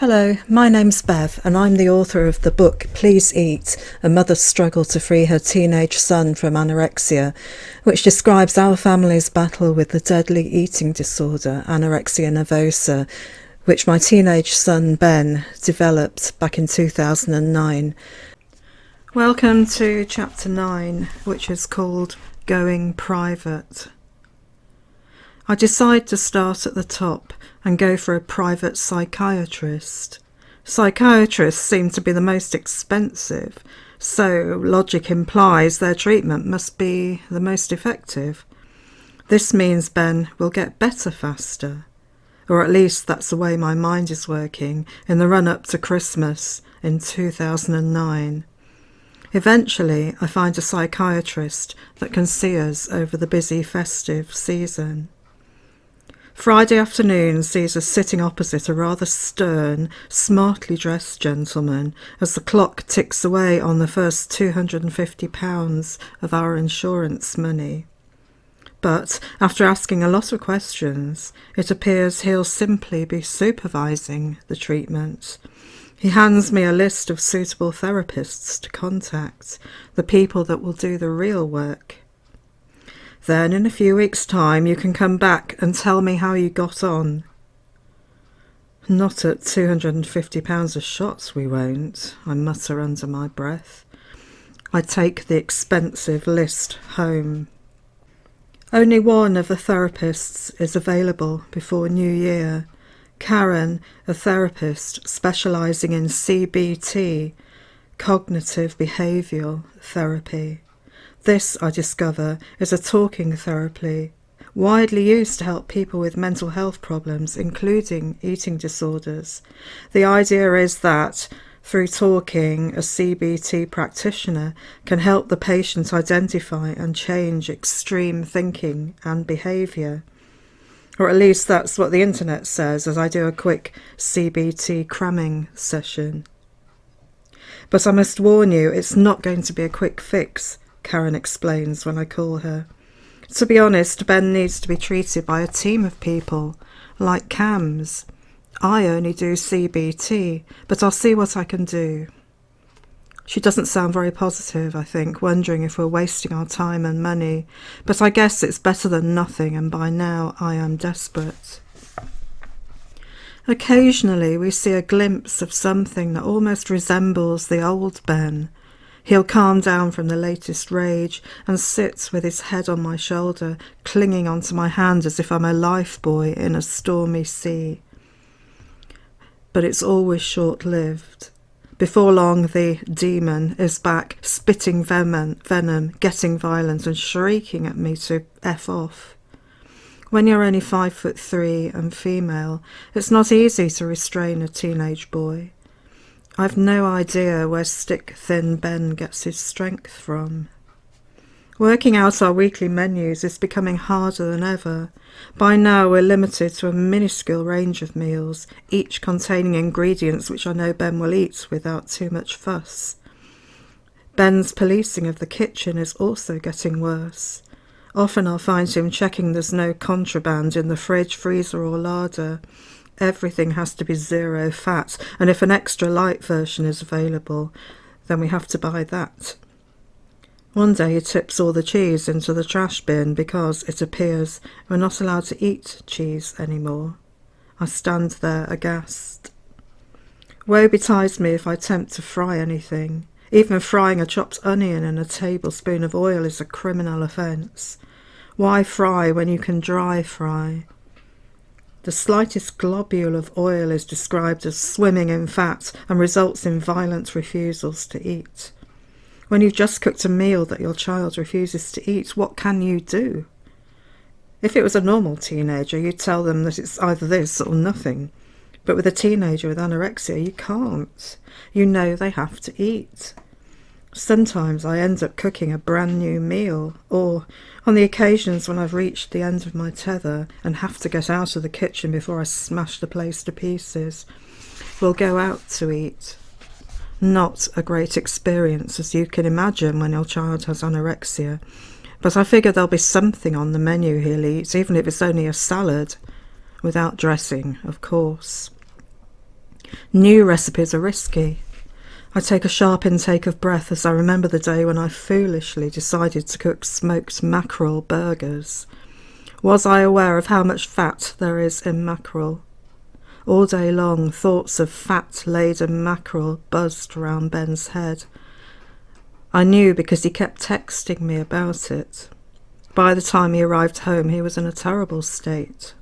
Hello, my name's Bev and I'm the author of the book Please Eat, A Mother's Struggle to Free Her Teenage Son from Anorexia, which describes our family's battle with the deadly eating disorder, anorexia nervosa, which my teenage son Ben developed back in 2009. Welcome to Chapter 9, which is called Going Private. I decide to start at the top and go for a private psychiatrist. Psychiatrists seem to be the most expensive, so logic implies their treatment must be the most effective. This means Ben will get better faster, or at least that's the way my mind is working in the run-up to Christmas in 2009. Eventually, I find a psychiatrist that can see us over the busy festive season. Friday afternoon sees us sitting opposite a rather stern, smartly dressed gentleman as the clock ticks away on the first £250 of our insurance money. But after asking a lot of questions, it appears he'll simply be supervising the treatment. He hands me a list of suitable therapists to contact, the people that will do the real work. Then in a few weeks' time you can come back and tell me how you got on. Not at £250 a shot, we won't, I mutter under my breath. I take the expensive list home. Only one of the therapists is available before New Year. Karen, a therapist specialising in CBT, cognitive behavioural therapy. This, I discover, is a talking therapy, widely used to help people with mental health problems, including eating disorders. The idea is that, through talking, a CBT practitioner can help the patient identify and change extreme thinking and behaviour. Or at least that's what the internet says as I do a quick CBT cramming session. But I must warn you, it's not going to be a quick fix, Karen explains when I call her. To be honest, Ben needs to be treated by a team of people, like CAMS. I only do CBT, but I'll see what I can do. She doesn't sound very positive, I think, wondering if we're wasting our time and money, but I guess it's better than nothing, and by now I am desperate. Occasionally we see a glimpse of something that almost resembles the old Ben. He'll calm down from the latest rage and sit with his head on my shoulder, clinging onto my hand as if I'm a lifebuoy in a stormy sea. But it's always short-lived. Before long, the demon is back, spitting venom, getting violent and shrieking at me to F off. When you're only 5'3" and female, it's not easy to restrain a teenage boy. I've no idea where stick-thin Ben gets his strength from. Working out our weekly menus is becoming harder than ever. By now we're limited to a minuscule range of meals, each containing ingredients which I know Ben will eat without too much fuss. Ben's policing of the kitchen is also getting worse. Often I'll find him checking there's no contraband in the fridge, freezer or larder. Everything has to be zero fat, and if an extra light version is available, then we have to buy that. One day he tips all the cheese into the trash bin because, it appears, we're not allowed to eat cheese anymore. I stand there aghast. Woe betides me if I attempt to fry anything. Even frying a chopped onion in a tablespoon of oil is a criminal offence. Why fry when you can dry fry? The slightest globule of oil is described as swimming in fat and results in violent refusals to eat. When you've just cooked a meal that your child refuses to eat, what can you do? If it was a normal teenager, you'd tell them that it's either this or nothing. But with a teenager with anorexia, you can't. You know they have to eat. Sometimes I end up cooking a brand new meal, or, on the occasions when I've reached the end of my tether and have to get out of the kitchen before I smash the place to pieces, we'll go out to eat. Not a great experience, as you can imagine, when your child has anorexia, but I figure there'll be something on the menu he'll eat, even if it's only a salad, without dressing, of course. New recipes are risky. I take a sharp intake of breath as I remember the day when I foolishly decided to cook smoked mackerel burgers. Was I aware of how much fat there is in mackerel? All day long, thoughts of fat-laden mackerel buzzed round Ben's head. I knew because he kept texting me about it. By the time he arrived home, he was in a terrible state.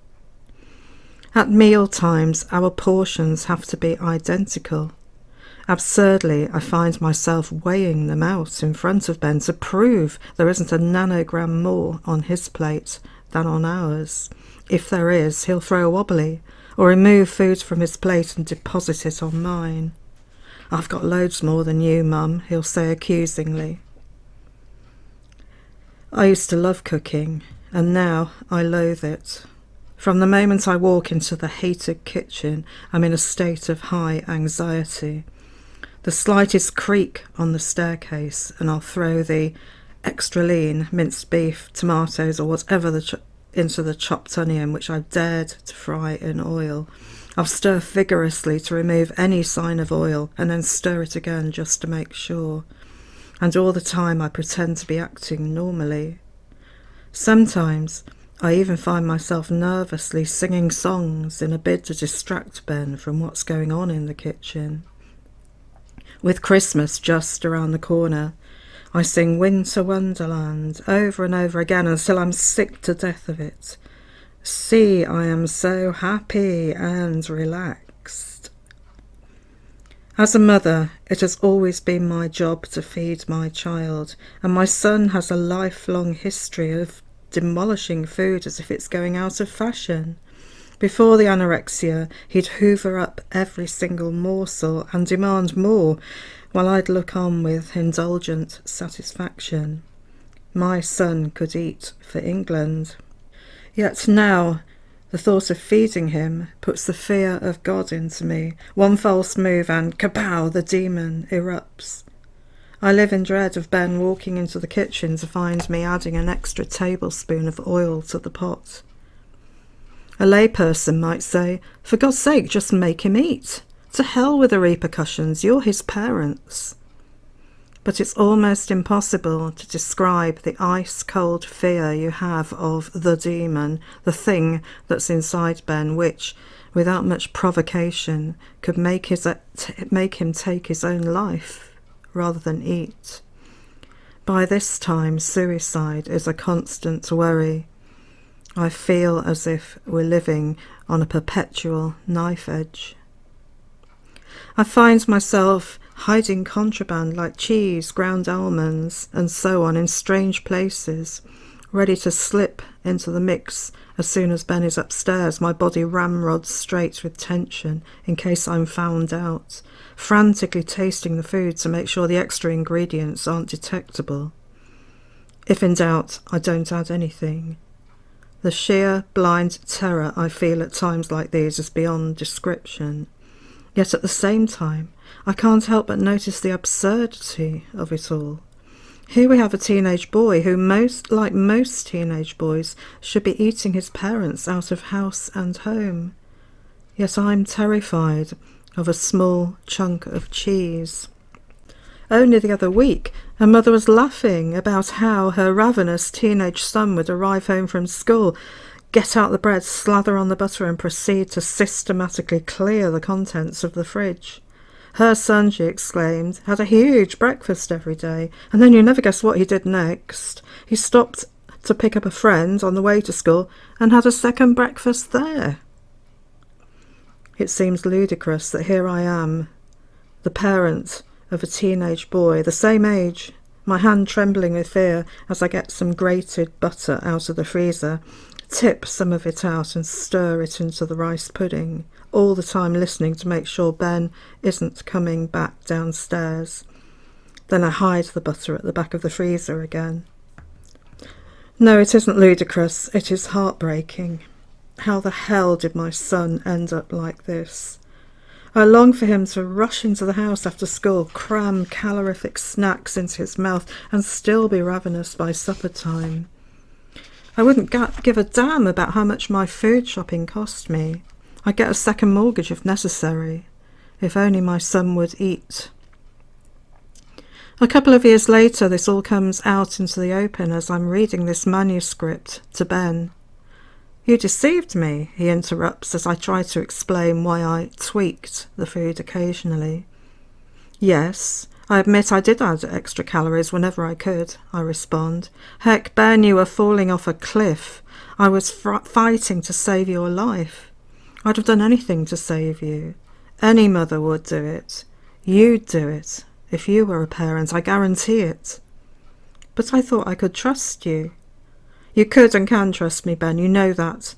At meal times, our portions have to be identical. Absurdly, I find myself weighing them out in front of Ben to prove there isn't a nanogram more on his plate than on ours. If there is, he'll throw a wobbly or remove food from his plate and deposit it on mine. "I've got loads more than you, Mum," he'll say accusingly. I used to love cooking, and now I loathe it. From the moment I walk into the hated kitchen, I'm in a state of high anxiety. The slightest creak on the staircase, and I'll throw the extra lean minced beef, tomatoes, or whatever into the chopped onion, which I've dared to fry in oil. I'll stir vigorously to remove any sign of oil, and then stir it again just to make sure. And all the time I pretend to be acting normally. Sometimes I even find myself nervously singing songs in a bid to distract Ben from what's going on in the kitchen. With Christmas just around the corner, I sing Winter Wonderland over and over again until I'm sick to death of it. See, I am so happy and relaxed. As a mother, it has always been my job to feed my child, and my son has a lifelong history of demolishing food as if it's going out of fashion. Before the anorexia, he'd hoover up every single morsel and demand more, while I'd look on with indulgent satisfaction. My son could eat for England. Yet now, the thought of feeding him puts the fear of God into me. One false move and kapow, the demon erupts. I live in dread of Ben walking into the kitchen to find me adding an extra tablespoon of oil to the pot. A layperson might say, "For God's sake, just make him eat. To hell with the repercussions, you're his parents." But it's almost impossible to describe the ice-cold fear you have of the demon, the thing that's inside Ben, which, without much provocation, could make him take his own life rather than eat. By this time, suicide is a constant worry. I feel as if we're living on a perpetual knife edge. I find myself hiding contraband like cheese, ground almonds, and so on in strange places, ready to slip into the mix as soon as Ben is upstairs, my body ramrods straight with tension in case I'm found out, frantically tasting the food to make sure the extra ingredients aren't detectable. If in doubt, I don't add anything. The sheer, blind terror I feel at times like these is beyond description. Yet at the same time, I can't help but notice the absurdity of it all. Here we have a teenage boy who, like most teenage boys, should be eating his parents out of house and home. Yet I'm terrified of a small chunk of cheese. Only the other week, her mother was laughing about how her ravenous teenage son would arrive home from school, get out the bread, slather on the butter, and proceed to systematically clear the contents of the fridge. Her son, she exclaimed, had a huge breakfast every day, and then you never guess what he did next. He stopped to pick up a friend on the way to school and had a second breakfast there. It seems ludicrous that here I am, the parent of a teenage boy, the same age, my hand trembling with fear as I get some grated butter out of the freezer, tip some of it out and stir it into the rice pudding, all the time listening to make sure Ben isn't coming back downstairs. Then I hide the butter at the back of the freezer again. No, it isn't ludicrous, it is heartbreaking. How the hell did my son end up like this? I long for him to rush into the house after school, cram calorific snacks into his mouth, and still be ravenous by supper time. I wouldn't give a damn about how much my food shopping cost me. I'd get a second mortgage if necessary. If only my son would eat. A couple of years later, this all comes out into the open as I'm reading this manuscript to Ben. "You deceived me," he interrupts as I try to explain why I tweaked the food occasionally. "Yes, I admit I did add extra calories whenever I could," I respond. "Heck, Ben, you were falling off a cliff. I was fighting to save your life. I'd have done anything to save you. Any mother would do it. You'd do it. If you were a parent, I guarantee it. But I thought I could trust you." "You could and can trust me, Ben, you know that.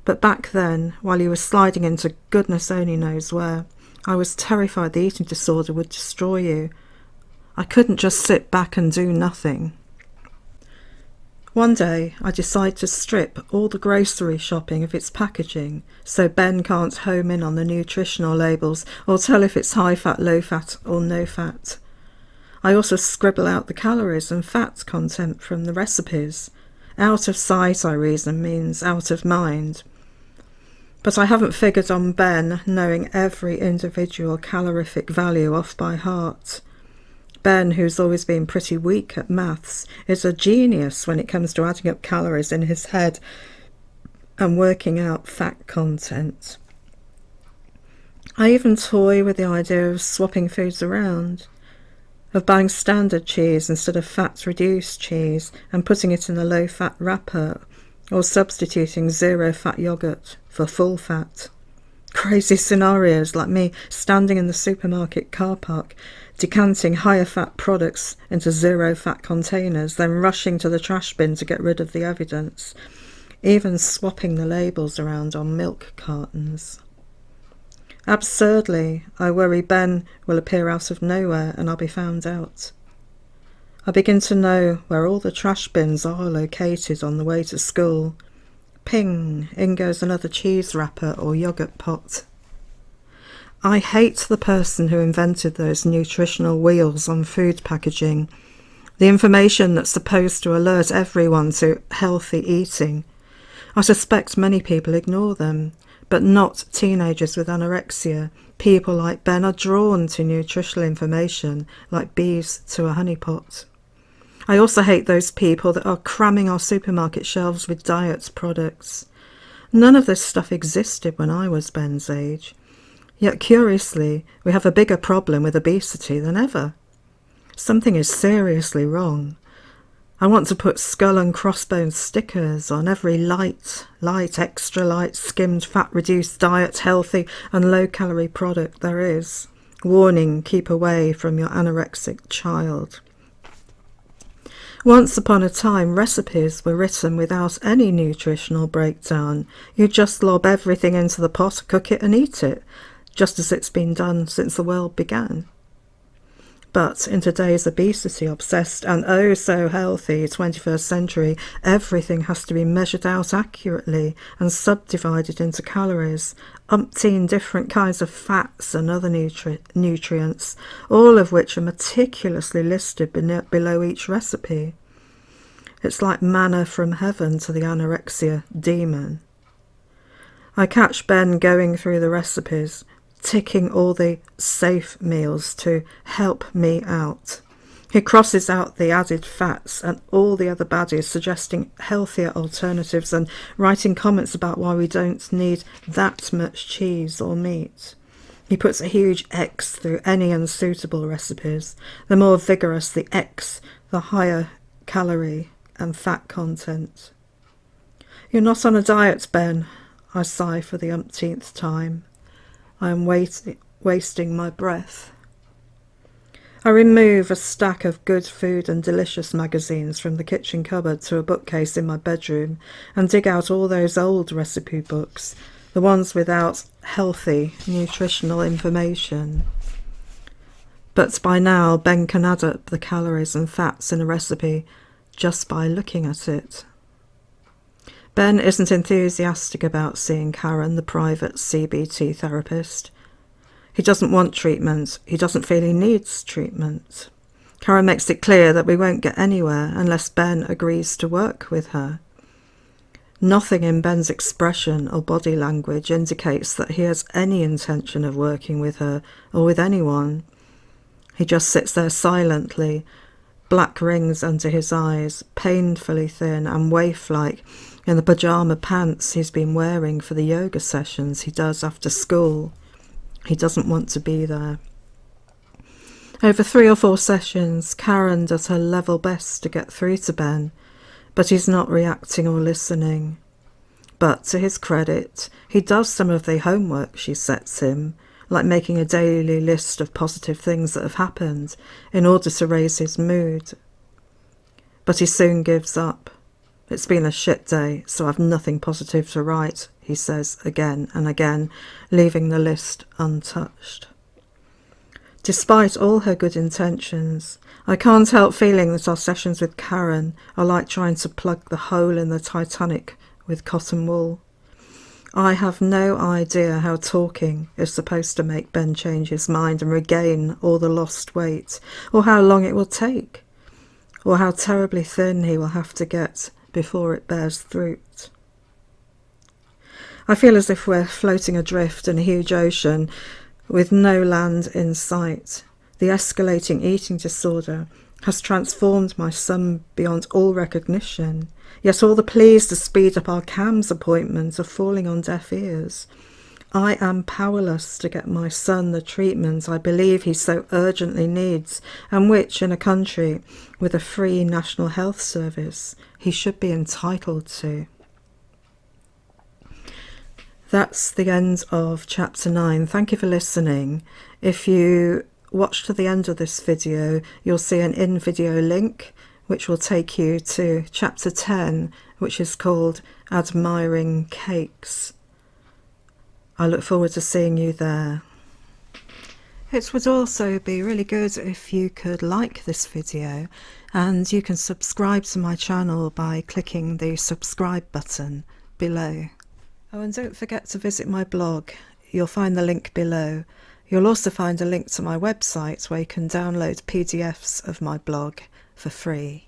But back then, while you were sliding into goodness only knows where, I was terrified the eating disorder would destroy you. I couldn't just sit back and do nothing." One day, I decide to strip all the grocery shopping of its packaging so Ben can't home in on the nutritional labels or tell if it's high fat, low fat or no fat. I also scribble out the calories and fat content from the recipes. Out of sight, I reason, means out of mind. But I haven't figured on Ben knowing every individual calorific value off by heart. Ben, who's always been pretty weak at maths, is a genius when it comes to adding up calories in his head and working out fat content. I even toy with the idea of swapping foods around, of buying standard cheese instead of fat-reduced cheese and putting it in a low-fat wrapper, or substituting zero-fat yoghurt for full fat. Crazy scenarios like me standing in the supermarket car park, decanting higher fat products into zero fat containers, then rushing to the trash bin to get rid of the evidence, even swapping the labels around on milk cartons. Absurdly, I worry Ben will appear out of nowhere and I'll be found out. I begin to know where all the trash bins are located on the way to school. Ping, in goes another cheese wrapper or yoghurt pot. I hate the person who invented those nutritional wheels on food packaging, the information that's supposed to alert everyone to healthy eating. I suspect many people ignore them, but not teenagers with anorexia. People like Ben are drawn to nutritional information like bees to a honeypot. I also hate those people that are cramming our supermarket shelves with diet products. None of this stuff existed when I was Ben's age. Yet curiously, we have a bigger problem with obesity than ever. Something is seriously wrong. I want to put skull and crossbones stickers on every light, extra light, skimmed, fat-reduced diet, healthy and low-calorie product there is. Warning, keep away from your anorexic child. Once upon a time, recipes were written without any nutritional breakdown. You just lob everything into the pot, cook it and eat it, just as it's been done since the world began. But in today's obesity-obsessed and oh-so-healthy 21st century, everything has to be measured out accurately and subdivided into calories, umpteen different kinds of fats and other nutrients, all of which are meticulously listed below each recipe. It's like manna from heaven to the anorexia demon. I catch Ben going through the recipes, ticking all the safe meals to help me out. He crosses out the added fats and all the other baddies, suggesting healthier alternatives and writing comments about why we don't need that much cheese or meat. He puts a huge X through any unsuitable recipes. The more vigorous the X, the higher calorie and fat content. "You're not on a diet, Ben," I sigh for the umpteenth time. I am wasting my breath. I remove a stack of good food and delicious magazines from the kitchen cupboard to a bookcase in my bedroom and dig out all those old recipe books, the ones without healthy nutritional information. But by now, Ben can add up the calories and fats in a recipe just by looking at it. Ben isn't enthusiastic about seeing Karen, the private CBT therapist. He doesn't want treatment. He doesn't feel he needs treatment. Karen makes it clear that we won't get anywhere unless Ben agrees to work with her. Nothing in Ben's expression or body language indicates that he has any intention of working with her or with anyone. He just sits there silently, black rings under his eyes, painfully thin and waif-like in the pyjama pants he's been wearing for the yoga sessions he does after school. He doesn't want to be there. Over 3 or 4 sessions, Karen does her level best to get through to Ben, but he's not reacting or listening. But to his credit, he does some of the homework she sets him, like making a daily list of positive things that have happened in order to raise his mood. But he soon gives up. It's been a shit day, so I've nothing positive to write, he says again and again, leaving the list untouched. Despite all her good intentions, I can't help feeling that our sessions with Karen are like trying to plug the hole in the Titanic with cotton wool. I have no idea how talking is supposed to make Ben change his mind and regain all the lost weight, or how long it will take, or how terribly thin he will have to get before it bears fruit. I feel as if we're floating adrift in a huge ocean with no land in sight. The escalating eating disorder has transformed my son beyond all recognition, yet all the pleas to speed up our CAMS appointments are falling on deaf ears. I am powerless to get my son the treatment I believe he so urgently needs, and which, in a country with a free national health service, he should be entitled to. That's the end of chapter 9. Thank you for listening. If you watch to the end of this video, you'll see an in-video link which will take you to chapter 10, which is called Admiring Cakes. I look forward to seeing you there. It would also be really good if you could like this video, and you can subscribe to my channel by clicking the subscribe button below. Oh, and don't forget to visit my blog. You'll find the link below. You'll also find a link to my website where you can download PDFs of my blog for free.